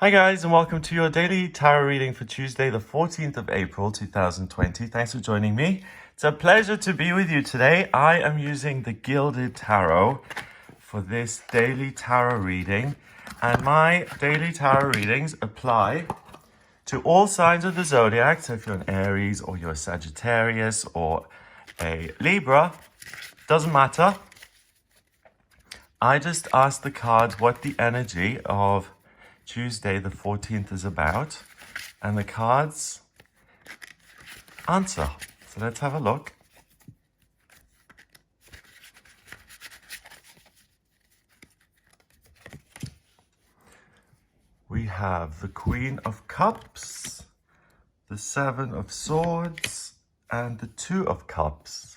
Hi guys, and welcome to your daily tarot reading for Tuesday, the 14th of April, 2020. Thanks for joining me. It's a pleasure to be with you today. I am using the Gilded Tarot for this daily tarot reading, and my daily tarot readings apply to all signs of the zodiac. So if you're an Aries or you're a Sagittarius or a Libra, doesn't matter. I just asked the cards what the energy of Tuesday the 14th is about, and the cards answer. So let's have a look. We have the Queen of Cups, the Seven of Swords, and the Two of Cups.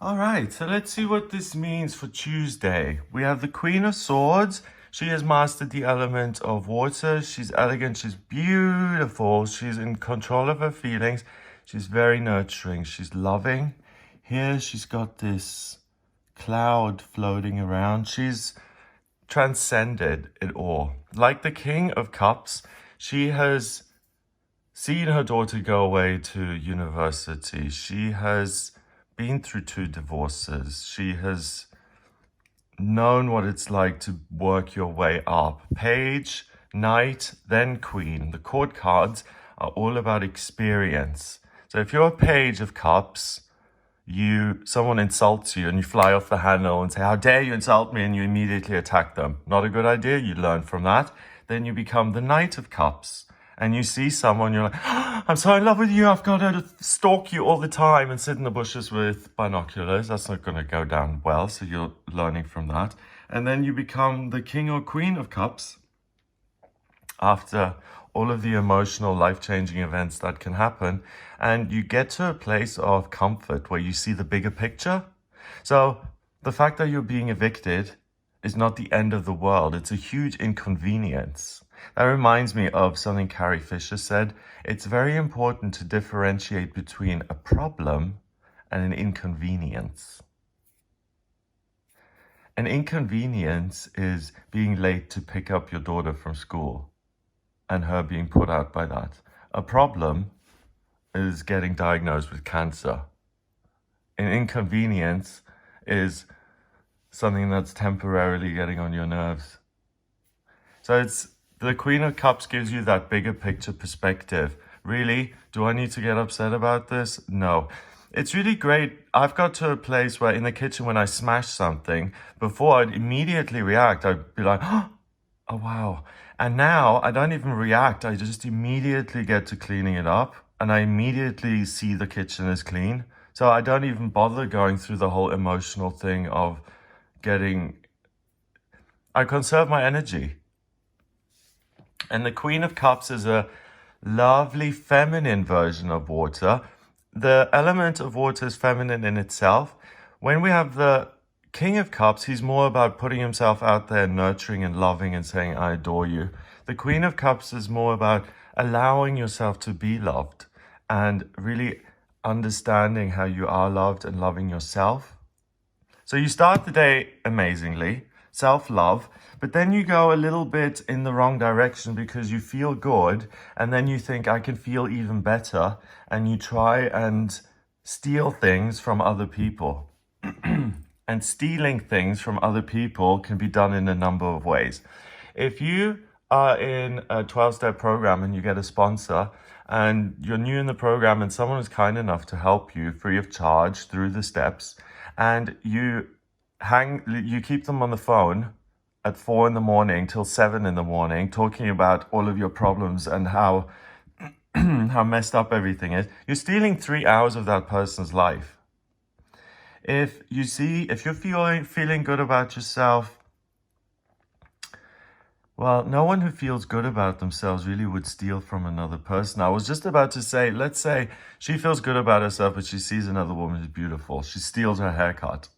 All right, so let's see what this means for Tuesday. We have the Queen of Swords. She has mastered the element of water. She's elegant, she's beautiful, she's in control of her feelings. She's very nurturing, she's loving. Here she's got this cloud floating around. She's transcended it all. Like the King of Cups, she has seen her daughter go away to university. She has been through 2 divorces. She has known what it's like to work your way up. Page, Knight, then Queen. The court cards are all about experience. So if you're a Page of Cups, someone insults you and you fly off the handle and say, "How dare you insult me?" and you immediately attack them. Not a good idea. You learn from that. Then you become the Knight of Cups. And you see someone, you're like, "Oh, I'm so in love with you, I've got to stalk you all the time and sit in the bushes with binoculars." That's not going to go down well, so you're learning from that. And then you become the King or Queen of Cups after all of the emotional, life-changing events that can happen. And you get to a place of comfort where you see the bigger picture. So the fact that you're being evicted is not the end of the world. It's a huge inconvenience. That reminds me of something Carrie Fisher said. It's very important to differentiate between a problem and an inconvenience. An inconvenience is being late to pick up your daughter from school and her being put out by that. A problem is getting diagnosed with cancer. An inconvenience is something that's temporarily getting on your nerves. So the Queen of Cups gives you that bigger picture perspective. Really, do I need to get upset about this? No. It's really great. I've got to a place where in the kitchen when I smash something, before I'd immediately react, I'd be like, "Oh wow." And now I don't even react. I just immediately get to cleaning it up and I immediately see the kitchen is clean. So I don't even bother going through the whole emotional thing of I conserve my energy. And the Queen of Cups is a lovely feminine version of water. The element of water is feminine in itself. When we have the King of Cups, he's more about putting himself out there, nurturing and loving and saying, "I adore you." The Queen of Cups is more about allowing yourself to be loved and really understanding how you are loved and loving yourself. So you start the day amazingly, self-love, but then you go a little bit in the wrong direction because you feel good and then you think, "I can feel even better," and you try and steal things from other people. And stealing things from other people can be done in a number of ways. If you are in a 12-step program and you get a sponsor and you're new in the program and someone is kind enough to help you free of charge through the steps, and you keep them on the phone at 4 in the morning till 7 in the morning, talking about all of your problems and how how messed up everything is, you're stealing 3 hours of that person's life. If you're feeling good about yourself, well, no one who feels good about themselves really would steal from another person. I was just about to say, let's say she feels good about herself, but she sees another woman who's beautiful. She steals her haircut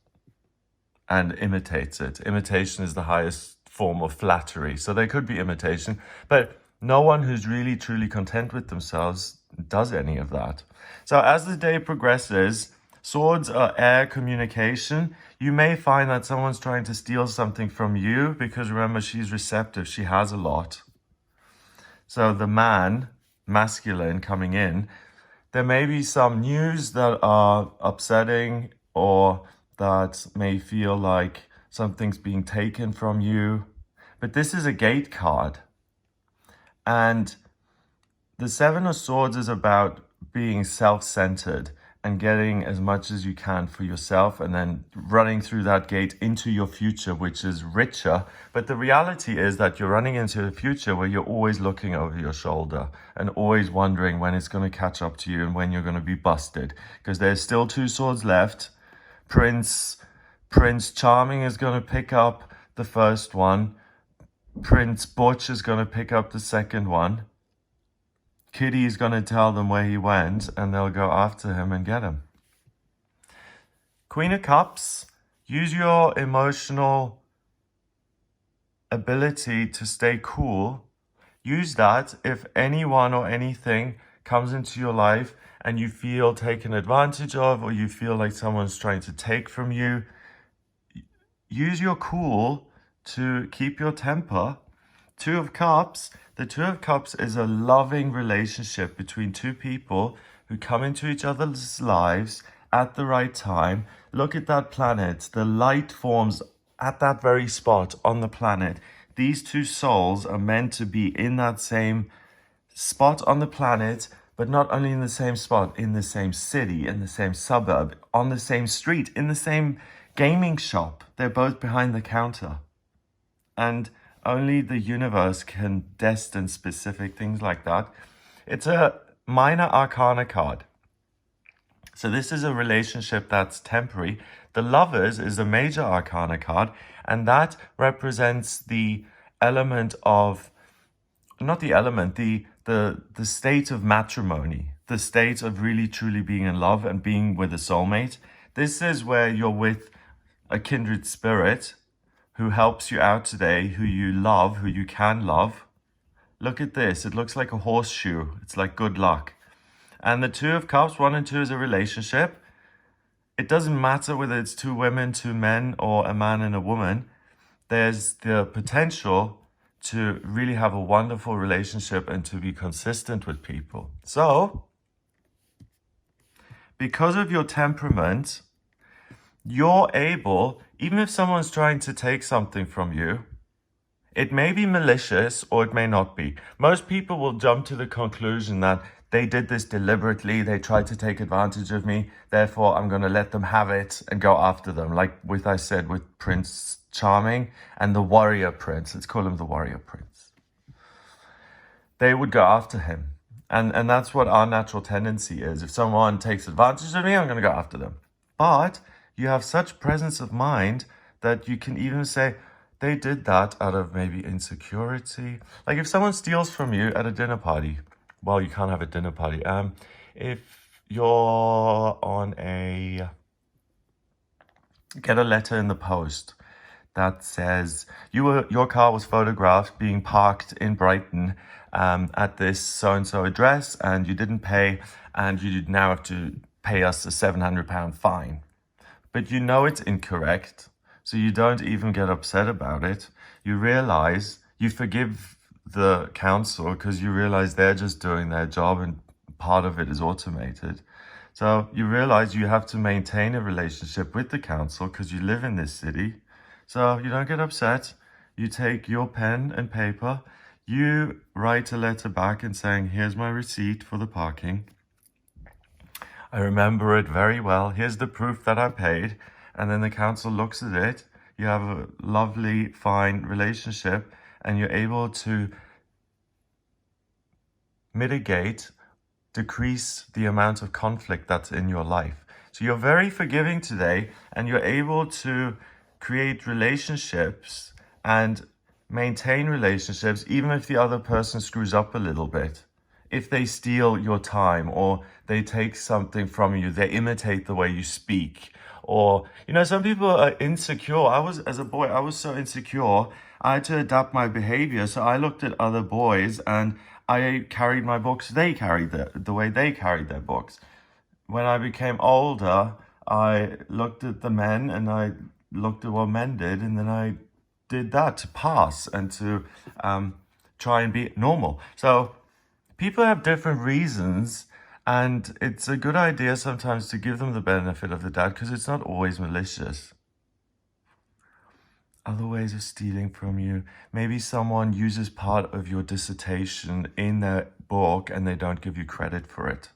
and imitates it. Imitation is the highest form of flattery. So there could be imitation, but no one who's really truly content with themselves does any of that. So as the day progresses, Swords are air communication. You may find that someone's trying to steal something from you because remember, she's receptive. She has a lot. So the man, masculine, coming in, there may be some news that are upsetting or that may feel like something's being taken from you. But this is a gate card. And the Seven of Swords is about being self-centered and getting as much as you can for yourself and then running through that gate into your future, which is richer. But the reality is that you're running into a future where you're always looking over your shoulder and always wondering when it's going to catch up to you and when you're going to be busted. Because there's still 2 swords left. Prince Charming is going to pick up the first one. Prince Butch is going to pick up the second one. Kitty's going to tell them where he went and they'll go after him and get him. Queen of Cups, use your emotional ability to stay cool. Use that if anyone or anything comes into your life and you feel taken advantage of or you feel like someone's trying to take from you. Use your cool to keep your temper. 2 of Cups. The 2 of Cups is a loving relationship between 2 people who come into each other's lives at the right time. Look at that planet. The light forms at that very spot on the planet. These 2 souls are meant to be in that same spot on the planet, but not only in the same spot, in the same city, in the same suburb, on the same street, in the same gaming shop. They're both behind the counter. And only the universe can destine specific things like that. It's a minor arcana card. So this is a relationship that's temporary. The Lovers is a major arcana card, and that represents the element of, not the element, the state of matrimony, the state of really truly being in love and being with a soulmate. This is where you're with a kindred spirit who helps you out today, who you love, who you can love. Look at this. It looks like a horseshoe. It's like good luck. And the 2 of Cups, 1 and 2 is a relationship. It doesn't matter whether it's 2 women, 2 men, or a man and a woman. There's the potential to really have a wonderful relationship and to be consistent with people. So, because of your temperament, you're able, even if someone's trying to take something from you, it may be malicious or it may not be. Most people will jump to the conclusion that they did this deliberately, they tried to take advantage of me, therefore I'm going to let them have it and go after them. Like I said with Prince Charming and the Warrior Prince. Let's call him the Warrior Prince. They would go after him. And that's what our natural tendency is. If someone takes advantage of me, I'm going to go after them. But you have such presence of mind that you can even say, they did that out of maybe insecurity. Like if someone steals from you at a dinner party, well, you can't have a dinner party. If you're on get a letter in the post that says your car was photographed being parked in Brighton at this so-and-so address and you didn't pay and you now have to pay us a £700 fine. But you know it's incorrect, so you don't even get upset about it. You realize, you forgive the council because you realize they're just doing their job and part of it is automated. So you realize you have to maintain a relationship with the council because you live in this city. So you don't get upset. You take your pen and paper, you write a letter back and saying, here's my receipt for the parking. I remember it very well. Here's the proof that I paid. And then the council looks at it. You have a lovely, fine relationship and you're able to mitigate, decrease the amount of conflict that's in your life. So you're very forgiving today and you're able to create relationships and maintain relationships even if the other person screws up a little bit. If they steal your time or they take something from you, they imitate the way you speak. Or, some people are insecure. As a boy, I was so insecure. I had to adapt my behavior. So I looked at other boys and I carried my books. They carried the way they carried their books. When I became older, I looked at the men and I looked at what men did, and then I did that to pass and to try and be normal. So people have different reasons, and it's a good idea sometimes to give them the benefit of the doubt because it's not always malicious. Other ways of stealing from you. Maybe someone uses part of your dissertation in their book and they don't give you credit for it.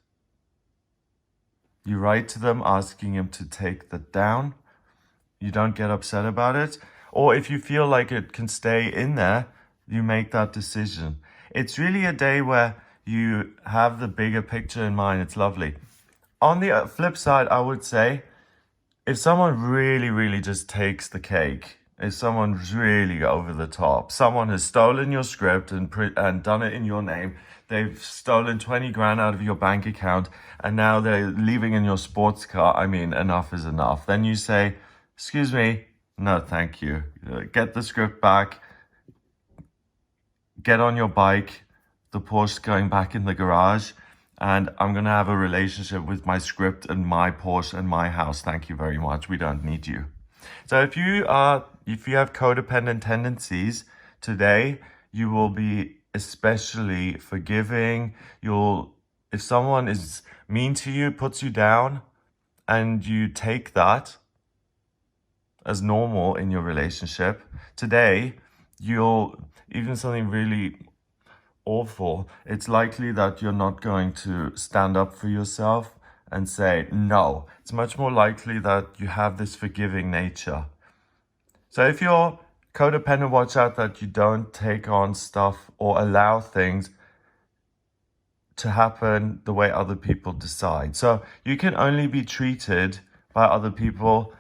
You write to them asking them to take that down. You don't get upset about it. Or if you feel like it can stay in there, you make that decision. It's really a day where you have the bigger picture in mind. It's lovely. On the flip side, I would say, if someone really, really just takes the cake, if someone's really over the top, someone has stolen your script and done it in your name, they've stolen 20 grand out of your bank account, and now they're leaving in your sports car, I mean, enough is enough. Then you say, excuse me, no, thank you. Get the script back, get on your bike, the Porsche's going back in the garage, and I'm going to have a relationship with my script and my Porsche and my house. Thank you very much. We don't need you. So if you have codependent tendencies today, you will be especially forgiving. If someone is mean to you, puts you down, and you take that as normal in your relationship, today, even something really awful, it's likely that you're not going to stand up for yourself and say no. It's much more likely that you have this forgiving nature. So if you're codependent, watch out that you don't take on stuff or allow things to happen the way other people decide. So you can only be treated by other people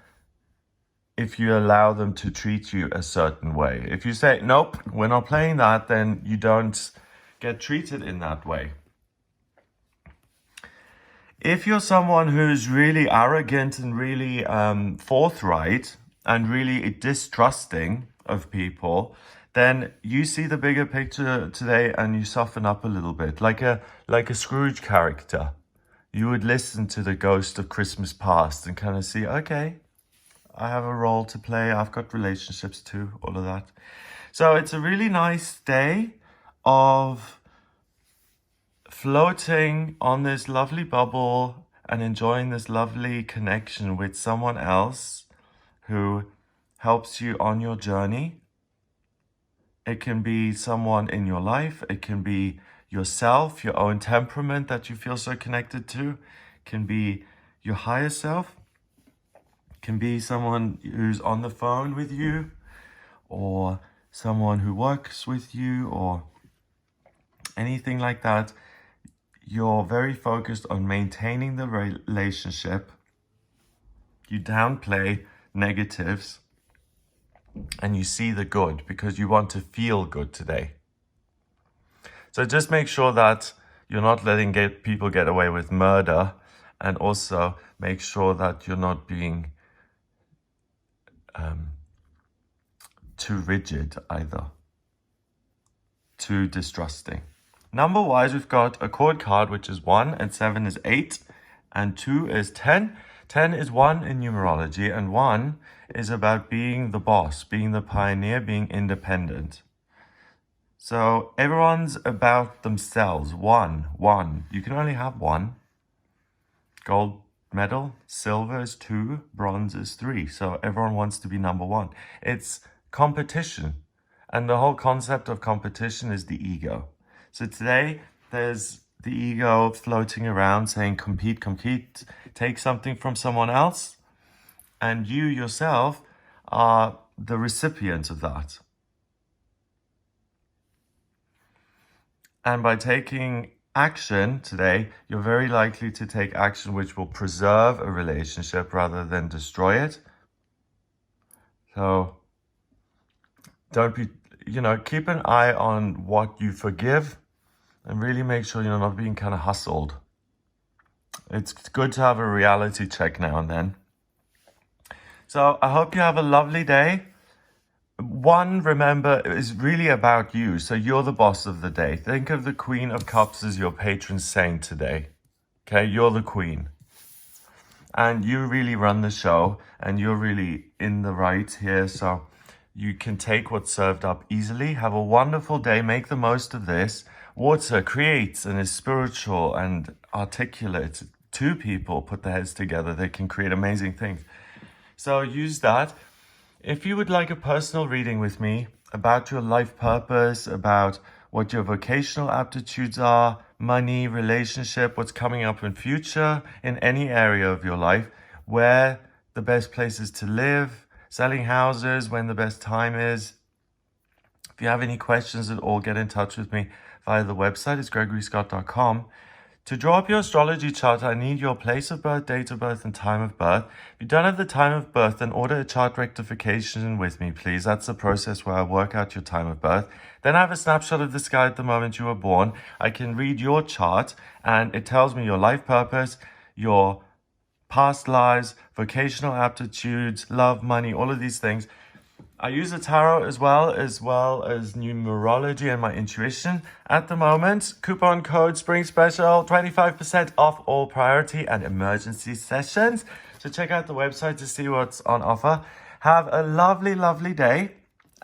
if you allow them to treat you a certain way. If you say, nope, we're not playing that, then you don't get treated in that way. If you're someone who's really arrogant and really forthright and really distrusting of people, then you see the bigger picture today and you soften up a little bit, like a Scrooge character. You would listen to the ghost of Christmas past and kind of see, okay, I have a role to play. I've got relationships too, all of that. So it's a really nice day of floating on this lovely bubble and enjoying this lovely connection with someone else who helps you on your journey. It can be someone in your life. It can be yourself, your own temperament that you feel so connected to. It can be your higher self. It can be someone who's on the phone with you, or someone who works with you, or anything like that. You're very focused on maintaining the relationship. You downplay negatives and you see the good because you want to feel good today. So just make sure that you're not letting people get away with murder, and also make sure that you're not being too rigid either, too distrusting. Number-wise, we've got a chord card, which is 1, and 7 is 8, and 2 is 10. 10 is 1 in numerology, and 1 is about being the boss, being the pioneer, being independent. So everyone's about themselves. One. You can only have one. Gold medal, silver is 2, bronze is 3. So everyone wants to be number 1. It's competition. And the whole concept of competition is the ego. So today, there's the ego floating around saying, compete, take something from someone else. And you yourself are the recipient of that. And by taking action today, you're very likely to take action which will preserve a relationship rather than destroy it. So don't be, keep an eye on what you forgive and really make sure you're not being kind of hustled. It's good to have a reality check now and then. So I hope you have a lovely day. 1, remember, is really about you. So you're the boss of the day. Think of the Queen of Cups as your patron saint today. Okay, you're the queen. and you really run the show, and you're really in the right here. So you can take what's served up easily. Have a wonderful day. Make the most of this. Water creates and is spiritual and articulate. Two people put their heads together, they can create amazing things. So use that. If you would like a personal reading with me about your life purpose, about what your vocational aptitudes are, money, relationship, what's coming up in future, in any area of your life, where the best places to live, selling houses, when the best time is. If you have any questions at all, get in touch with me via the website. It's gregoryscott.com. To draw up your astrology chart, I need your place of birth, date of birth, and time of birth. If you don't have the time of birth, then order a chart rectification with me, please. That's the process where I work out your time of birth. Then I have a snapshot of the sky at the moment you were born. I can read your chart, and it tells me your life purpose, your past lives, vocational aptitudes, love, money, all of these things. I use the tarot as well as numerology and my intuition. At the moment, coupon code Spring Special, 25% off all priority and emergency sessions. So check out the website to see what's on offer. Have a lovely, lovely day,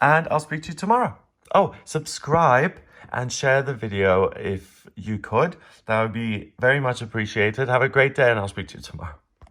and I'll speak to you tomorrow. Oh, subscribe and share the video if you could. That would be very much appreciated. Have a great day, and I'll speak to you tomorrow.